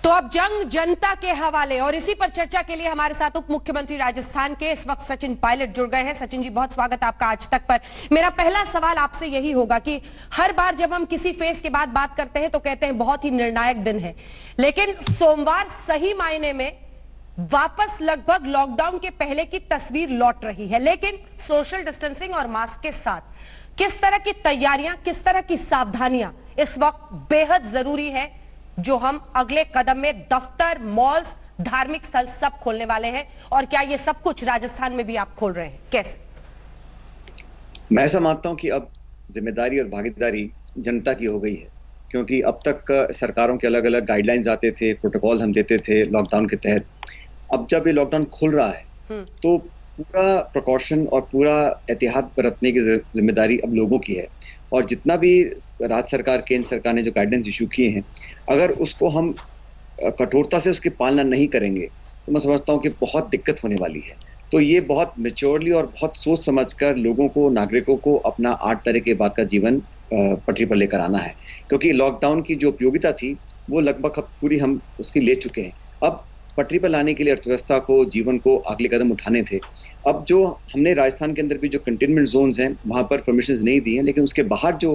तो अब जंग जनता के हवाले, और इसी पर चर्चा के लिए हमारे साथ उप मुख्यमंत्री राजस्थान के इस वक्त सचिन पायलट जुड़ गए हैं। सचिन जी, बहुत स्वागत आपका आज तक पर। मेरा पहला सवाल आपसे यही होगा कि हर बार जब हम किसी फेज के बाद बात करते हैं तो कहते हैं बहुत ही निर्णायक दिन है, लेकिन सोमवार सही मायने में वापस लगभग लॉकडाउन के पहले की तस्वीर लौट रही है, लेकिन सोशल डिस्टेंसिंग और मास्क के साथ किस तरह की तैयारियां, किस तरह की सावधानियां इस वक्त बेहद जरूरी है, जो हम अगले कदम में दफ्तर, मॉल्स, धार्मिक स्थल सब खोलने वाले हैं, और क्या ये सब कुछ राजस्थान में भी आप खोल रहे हैं? कैसे? मैं ऐसा मानता हूं कि अब जिम्मेदारी और भागीदारी जनता की हो गई है, क्योंकि अब तक सरकारों के अलग अलग गाइडलाइंस आते थे, प्रोटोकॉल हम देते थे लॉकडाउन के तहत। अब जब ये लॉकडाउन खुल रहा है तो पूरा प्रिकॉशन और पूरा एहतियात बरतने की जिम्मेदारी अब लोगों की है। और जितना भी राज्य सरकार, केंद्र सरकार ने जो गाइडेंस इशू किए हैं, अगर उसको हम कठोरता से उसकी पालना नहीं करेंगे तो मैं समझता हूं कि बहुत दिक्कत होने वाली है। तो ये बहुत मैच्योरली और बहुत सोच समझकर लोगों को, नागरिकों को अपना 8 तरह के बाद का जीवन पटरी पर लेकर आना है, क्योंकि लॉकडाउन की जो उपयोगिता थी वो लगभग पूरी हम उसकी ले चुके हैं। अब पटरी पर लाने के लिए अर्थव्यवस्था को, जीवन को अगले कदम उठाने थे। अब जो हमने राजस्थान के अंदर भी जो कंटेनमेंट जोन्स हैं वहां पर परमिशंस नहीं दी हैं, लेकिन उसके बाहर जो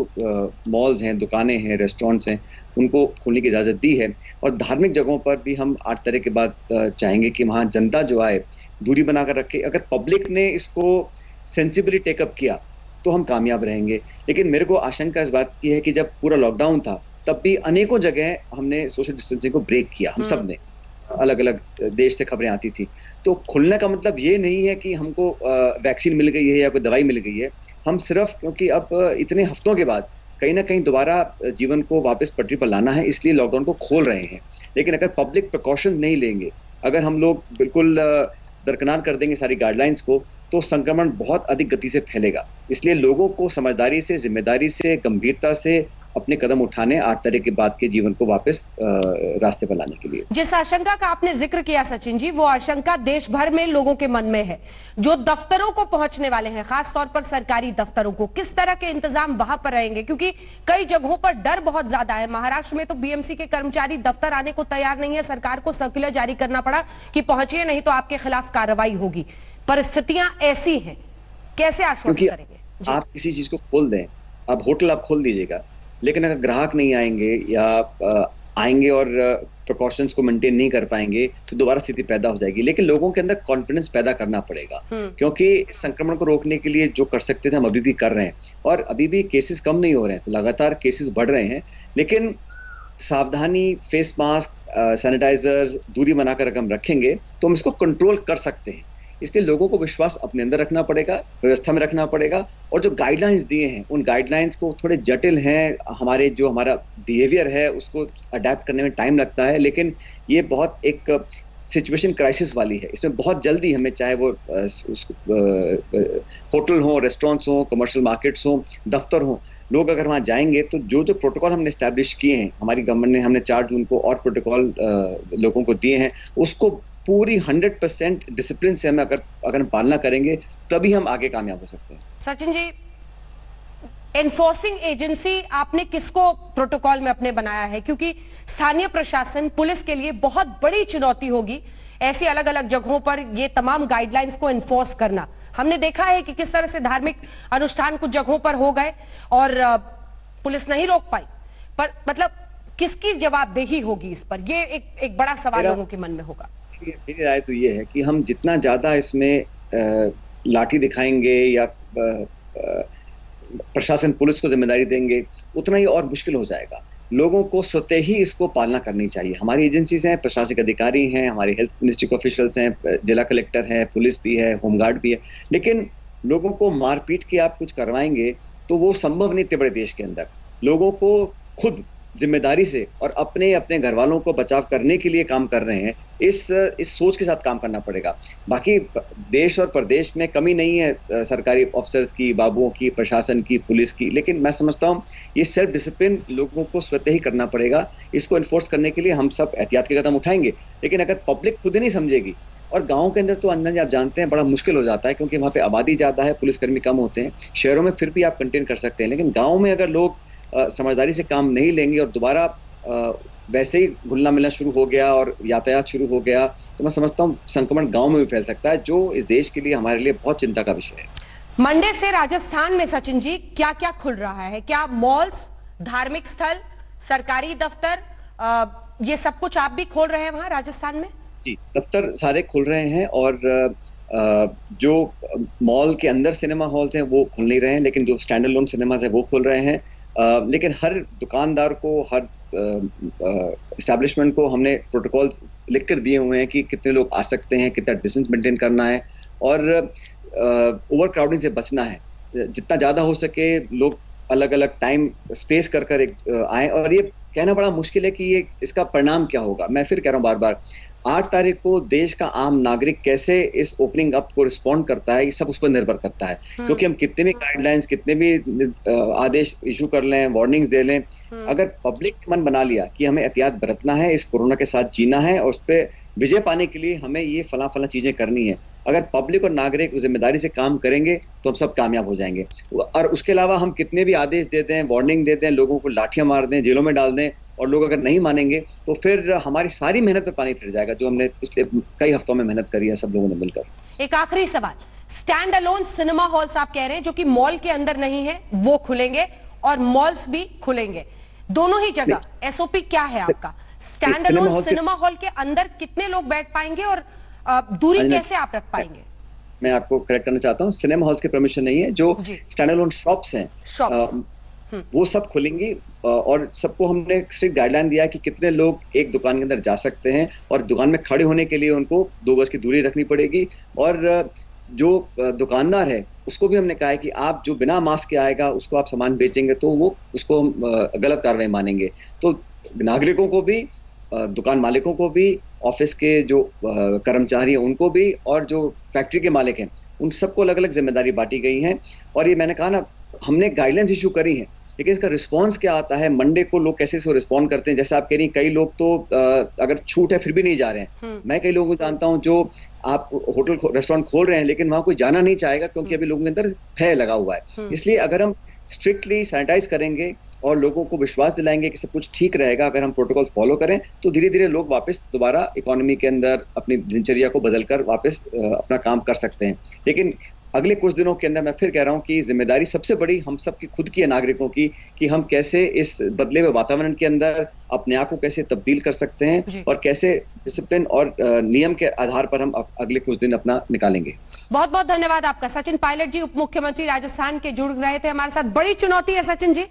मॉल्स हैं, दुकानें हैं, रेस्टोरेंट्स हैं, उनको खोलने की इजाजत दी है। और धार्मिक जगहों पर भी हम 8 तरह के बाद चाहेंगे कि वहां जनता जो आए दूरी बनाकर रखे। अगर पब्लिक ने इसको सेंसिबली टेकअप किया तो हम कामयाब रहेंगे। लेकिन मेरे को आशंका इस बात की है कि जब पूरा लॉकडाउन था तब भी अनेकों जगह हमने सोशल डिस्टेंसिंग को ब्रेक किया, हम सब ने। अलग अलग देश से खबरें आती थी। तो खुलने का मतलब ये नहीं है कि हमको वैक्सीन मिल गई है या कोई दवाई मिल गई है। हम सिर्फ, क्योंकि अब इतने हफ्तों के बाद कहीं ना कहीं दोबारा जीवन को वापस पटरी पर लाना है, इसलिए लॉकडाउन को खोल रहे हैं। लेकिन अगर पब्लिक प्रिकॉशंस नहीं लेंगे, अगर हम लोग बिल्कुल दरकिनार कर देंगे सारी गाइडलाइंस को, तो संक्रमण बहुत अधिक गति से फैलेगा। इसलिए लोगों को समझदारी से, जिम्मेदारी से, गंभीरता से अपने कदम उठाने, 8 तरह के बाद के जीवन को वापस रास्ते पर लाने के लिए। जिस आशंका का आपने जिक्र किया सचिन जी, वो आशंका देश भर में लोगों के मन में है। जो दफ्तरों को पहुंचने वाले हैं, खास तौर पर सरकारी दफ्तरों को, किस तरह के इंतजाम वहां पर रहेंगे? क्योंकि कई जगहों पर डर बहुत ज्यादा है। महाराष्ट्र में तो बीएमसी के कर्मचारी दफ्तर आने को तैयार नहीं है, सरकार को सर्कुलर जारी करना पड़ा कि पहुंचिए नहीं तो आपके खिलाफ कार्रवाई होगी। परिस्थितियां ऐसी हैं, कैसे आश्वस्त करेंगे? आप किसी चीज को खोल दें, अब होटल आप खोल दीजिएगा, लेकिन अगर ग्राहक नहीं आएंगे या आएंगे और प्रिकॉशंस को मेंटेन नहीं कर पाएंगे तो दोबारा स्थिति पैदा हो जाएगी। लेकिन लोगों के अंदर कॉन्फिडेंस पैदा करना पड़ेगा, क्योंकि संक्रमण को रोकने के लिए जो कर सकते थे हम अभी भी कर रहे हैं, और अभी भी केसेस कम नहीं हो रहे हैं, तो लगातार केसेस बढ़ रहे हैं। लेकिन सावधानी, फेस मास्क, सैनिटाइजर्स, दूरी बनाकर अगर हम रखेंगे तो हम इसको कंट्रोल कर सकते हैं। इसलिए लोगों को विश्वास अपने अंदर रखना पड़ेगा, व्यवस्था में रखना पड़ेगा। और जो गाइडलाइंस दिए हैं, उन गाइडलाइंस को थोड़े जटिल हैं, हमारा बिहेवियर है उसको अडेप्ट करने में टाइम लगता है, लेकिन ये बहुत एक सिचुएशन क्राइसिस वाली है। इसमें बहुत जल्दी हमें, चाहे वो होटल हो, रेस्टोरेंट्स हो, कमर्शियल मार्केट्स हो, दफ्तर हो, लोग अगर वहां जाएंगे तो जो जो प्रोटोकॉल हमने एस्टैब्लिश किए हैं, हमारी गवर्नमेंट ने, हमने 4 जून को और प्रोटोकॉल लोगों को दिए हैं, उसको पूरी 100% डिसिप्लिन से हमें अगर हम पालना करेंगे तभी हम आगे कामयाब हो सकते हैं। सचिन जी, एनफोर्सिंग एजेंसी आपने किसको प्रोटोकॉल में अपने बनाया है? क्योंकि स्थानीय प्रशासन, पुलिस के लिए बहुत बड़ी चुनौती होगी ऐसी अलग अलग जगहों पर ये तमाम गाइडलाइंस को एनफोर्स करना। हमने देखा है कि किस तरह से धार्मिक अनुष्ठान कुछ जगहों पर हो गए और पुलिस नहीं रोक पाई, पर मतलब किसकी जवाबदेही होगी इस पर? ये एक बड़ा सवाल लोगों के मन में होगा। मेरी राय तो ये है कि हम जितना ज्यादा इसमें लाठी दिखाएंगे या प्रशासन, पुलिस को जिम्मेदारी देंगे, उतना ही और मुश्किल हो जाएगा। लोगों को स्वतः ही इसको पालना करनी चाहिए। हमारी एजेंसीज हैं, प्रशासनिक अधिकारी हैं, हमारे हेल्थ मिनिस्ट्री के ऑफिशियल्स हैं, जिला कलेक्टर है, पुलिस भी है, होमगार्ड भी है। लेकिन लोगों को मारपीट के आप कुछ करवाएंगे तो वो संभव नहीं इतने बड़े देश के अंदर। लोगों को खुद जिम्मेदारी से और अपने घर वालों को बचाव करने के लिए काम कर रहे हैं, इस सोच के साथ काम करना पड़ेगा। बाकी देश और प्रदेश में कमी नहीं है सरकारी ऑफिसर्स की, बाबुओं की, प्रशासन की, पुलिस की, लेकिन मैं समझता हूँ ये सेल्फ डिसिप्लिन लोगों को स्वतः ही करना पड़ेगा। इसको इन्फोर्स करने के लिए हम सब एहतियात के कदम उठाएंगे, लेकिन अगर पब्लिक खुद ही नहीं समझेगी, और गाँव के अंदर तो अंदर आप जानते हैं बड़ा मुश्किल हो जाता है, क्योंकि वहाँ पे आबादी ज्यादा है, पुलिसकर्मी कम होते हैं। शहरों में फिर भी आप कंटेन कर सकते हैं, लेकिन गाँव में अगर लोग समझदारी से काम नहीं लेंगे और दोबारा वैसे ही घुलना मिलना शुरू हो गया और यातायात शुरू हो गया, तो मैं समझता हूँ संक्रमण गांव में भी फैल सकता है, जो इस देश के लिए हमारे लिए बहुत चिंता का विषय है। मंडे से राजस्थान में सचिन जी क्या क्या खुल रहा है? क्या मॉल्स, धार्मिक स्थल, सरकारी दफ्तर, ये सब कुछ आप भी खोल रहे हैं वहां राजस्थान में? जी, दफ्तर सारे खुल रहे हैं और जो मॉल के अंदर सिनेमा हॉल्स हैं वो खुल नहीं रहे हैं, लेकिन जो स्टैंड अलोन सिनेमाज है वो खुल रहे हैं। लेकिन हर दुकानदार को, हर एस्टैब्लिशमेंट को हमने प्रोटोकॉल्स लिख कर दिए हुए हैं कि कितने लोग आ सकते हैं, कितना डिस्टेंस मेंटेन करना है और ओवर क्राउडिंग से बचना है। जितना ज्यादा हो सके लोग अलग अलग टाइम स्पेस कर कर आए। और ये कहना बड़ा मुश्किल है कि ये इसका परिणाम क्या होगा। मैं फिर कह रहा हूँ बार बार, 8 तारीख को देश का आम नागरिक कैसे इस ओपनिंग अप को रिस्पॉन्ड करता है, ये सब उस पर निर्भर करता है। क्योंकि हम कितने भी गाइडलाइंस, कितने भी आदेश इशू कर लें, वार्निंग्स दे लें, अगर पब्लिक मन बना लिया कि हमें एहतियात बरतना है, इस कोरोना के साथ जीना है और उस पर विजय पाने के लिए हमें ये फला चीजें करनी है, अगर पब्लिक और नागरिक जिम्मेदारी से काम करेंगे तो हम सब कामयाब हो जाएंगे। और उसके अलावा हम कितने भी आदेश दे दें, वार्निंग दे दें, लोगों को लाठियां मार दें, जेलों में डाल दें और लोग अगर नहीं मानेंगे तो फिर हमारी सारी मेहनत पे पानी फिर जाएगा, जो हमने पिछले कई हफ्तों में मेहनत करी है सब लोगों ने मिलकर। एक आखिरी सवाल, स्टैंड अलोन सिनेमा हॉल्स आप कह रहे हैं जो कि मॉल के अंदर नहीं है वो खुलेंगे और मॉल्स भी खुलेंगे, दोनों ही जगह एसओपी क्या है आपका? स्टैंड अलोन सिनेमा हॉल के अंदर कितने लोग बैठ पाएंगे और दूरी कैसे आप रख पाएंगे? मैं आपको करेक्ट करना चाहता हूँ, सिनेमा हॉल्स की परमिशन नहीं है। जो स्टैंड अलोन शॉप्स हैं वो सब खुलेंगी और सबको हमने स्ट्रिक्ट गाइडलाइन दिया है कि कितने लोग एक दुकान के अंदर जा सकते हैं और दुकान में खड़े होने के लिए उनको 2 गज की दूरी रखनी पड़ेगी। और जो दुकानदार है उसको भी हमने कहा है कि आप जो बिना मास्क के आएगा उसको आप सामान बेचेंगे तो वो उसको गलत कार्रवाई मानेंगे। तो नागरिकों को भी, दुकान मालिकों को भी, ऑफिस के जो कर्मचारी हैं उनको भी और जो फैक्ट्री के मालिक हैं उन सबको अलग अलग जिम्मेदारी बांटी गई है। और ये मैंने कहा ना, हमने गाइडलाइंस इशू करी है, लेकिन इसका रिस्पांस क्या आता है, मंडे को लोग कैसे इसको रिस्पॉन्ड करते हैं। जैसे आप कह रही हैं, कई लोग तो अगर छूट है फिर भी नहीं जा रहे हैं। मैं कई लोगों को जानता हूं जो आप होटल रेस्टोरेंट खोल रहे हैं लेकिन वहां कोई जाना नहीं चाहेगा क्योंकि अभी लोगों के अंदर भय लगा हुआ है। इसलिए अगर हम स्ट्रिक्टली सैनिटाइज करेंगे और लोगों को विश्वास दिलाएंगे कि सब कुछ ठीक रहेगा, अगर हम प्रोटोकॉल्स फॉलो करें तो धीरे धीरे लोग वापस दोबारा इकोनॉमी के अंदर अपनी दिनचर्या को बदलकर वापस अपना काम कर सकते हैं। लेकिन अगले कुछ दिनों के अंदर मैं फिर कह रहा हूं कि जिम्मेदारी सबसे बड़ी हम सबकी खुद की है, नागरिकों की, कि हम कैसे इस बदले हुए वातावरण के अंदर अपने आप को कैसे तब्दील कर सकते हैं और कैसे डिसिप्लिन और नियम के आधार पर हम अगले कुछ दिन अपना निकालेंगे। बहुत बहुत धन्यवाद आपका सचिन पायलट जी, उप मुख्यमंत्री राजस्थान के जुड़ रहे थे हमारे साथ। बड़ी चुनौती है सचिन जी,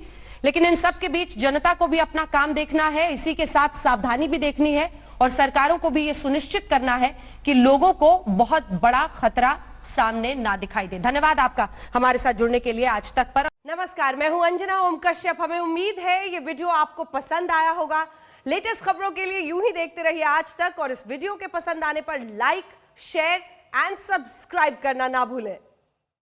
लेकिन इन सब के बीच जनता को भी अपना काम देखना है, इसी के साथ सावधानी भी देखनी है और सरकारों को भी ये सुनिश्चित करना है कि लोगों को बहुत बड़ा खतरा सामने ना दिखाई दे। धन्यवाद आपका हमारे साथ जुड़ने के लिए आज तक पर। नमस्कार, मैं हूं अंजना ओम कश्यप। हमें उम्मीद है ये वीडियो आपको पसंद आया होगा। लेटेस्ट खबरों के लिए यूं ही देखते रहिए आज तक और इस वीडियो के पसंद आने पर लाइक, शेयर एंड सब्सक्राइब करना ना भूलें।